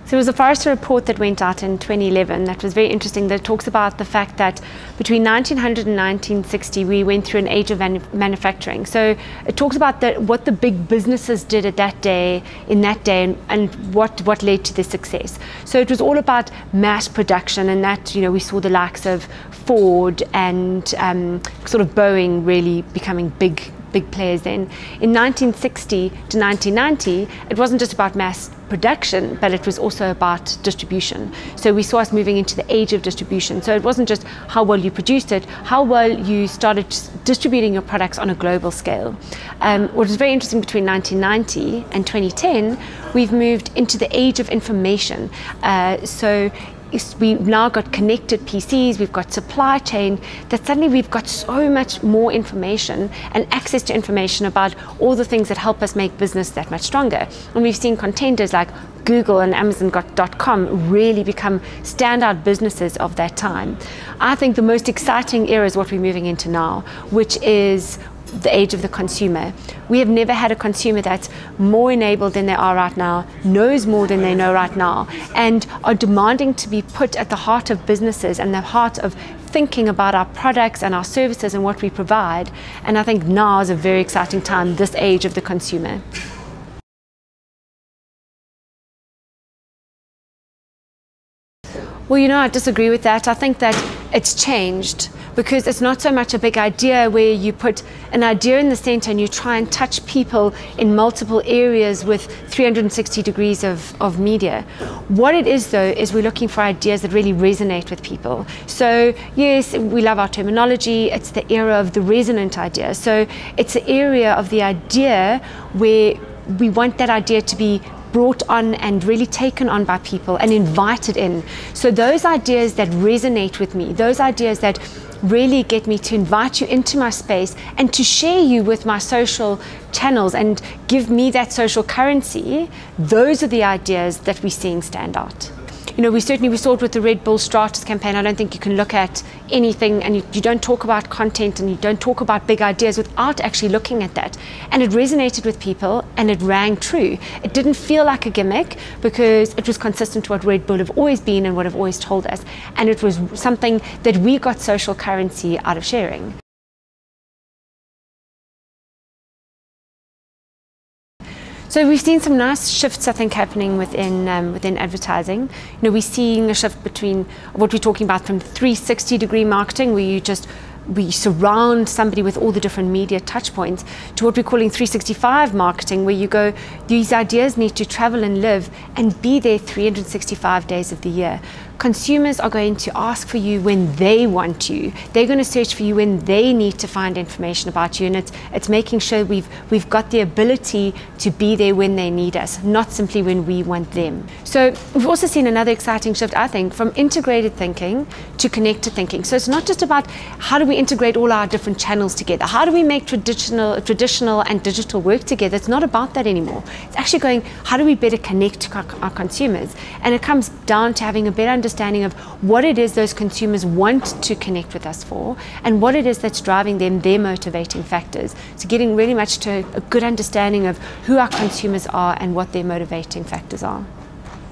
So there was a Forrester report that went out in 2011 that was very interesting, that talks about the fact that between 1900 and 1960 we went through an age of manufacturing. So it talks about what the big businesses did at that day, in that day, and what led to their success. So it was all about mass production, and that, you know, we saw the likes of Ford and sort of Boeing really becoming big players then. In 1960 to 1990, it wasn't just about mass production, but it was also about distribution. So we saw us moving into the age of distribution. So it wasn't just how well you produced it, how well you started distributing your products on a global scale. What was very interesting, between 1990 and 2010, we've moved into the age of information. So we've now got connected PCs, we've got supply chain, that suddenly we've got so much more information and access to information about all the things that help us make business that much stronger. And we've seen contenders like Google and Amazon.com really become standout businesses of that time. I think the most exciting era is what we're moving into now, which is the age of the consumer. We have never had a consumer that's more enabled than they are right now, knows more than they know right now, and are demanding to be put at the heart of businesses and the heart of thinking about our products and our services and what we provide. And I think now is a very exciting time, this age of the consumer. Well, you know, I disagree with that. I think that it's changed, because it's not so much a big idea where you put an idea in the center and you try and touch people in multiple areas with 360 degrees of media. What it is, though, is we're looking for ideas that really resonate with people. So yes, we love our terminology. It's the era of the resonant idea. So it's the area of the idea where we want that idea to be brought on and really taken on by people and invited in. So those ideas that resonate with me, those ideas that really get me to invite you into my space and to share you with my social channels and give me that social currency, those are the ideas that we're seeing stand out. You know, we saw it with the Red Bull Stratus campaign. I don't think you can look at anything and you don't talk about content and you don't talk about big ideas without actually looking at that. And it resonated with people and it rang true. It didn't feel like a gimmick, because it was consistent to what Red Bull have always been and what have always told us. And it was something that we got social currency out of sharing. So we've seen some nice shifts, I think, happening within advertising. You know, we're seeing a shift between what we're talking about from 360-degree marketing, where we surround somebody with all the different media touch points, to what we're calling 365 marketing, where you go, these ideas need to travel and live and be there 365 days of the year. Consumers are going to ask for you when they want you. They're going to search for you when they need to find information about you, and it's making sure we've got the ability to be there when they need us, not simply when we want them. So we've also seen another exciting shift, I think, from integrated thinking to connected thinking. So it's not just about how do we integrate all our different channels together, how do we make traditional and digital work together. It's not about that anymore. It's actually going, how do we better connect to our consumers? And it comes down to having a better understanding of what it is those consumers want to connect with us for, and what it is that's driving them, their motivating factors. So getting really much to a good understanding of who our consumers are and what their motivating factors are.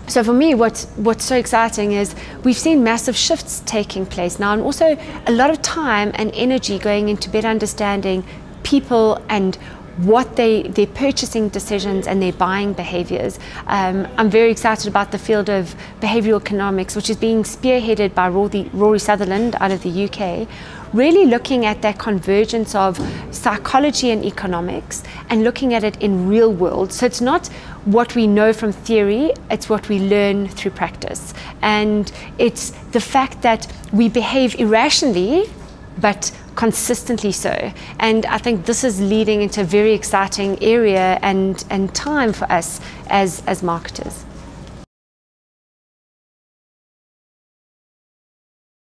So for me, what's so exciting is we've seen massive shifts taking place now, and also a lot of time and energy going into better understanding people and what their purchasing decisions and their buying behaviors. I'm very excited about the field of behavioral economics, which is being spearheaded by Rory Sutherland out of the UK, really looking at that convergence of psychology and economics and looking at it in real world. So it's not what we know from theory, it's what we learn through practice. And it's the fact that we behave irrationally, but consistently so. And I think this is leading into a very exciting area and time for us as marketers.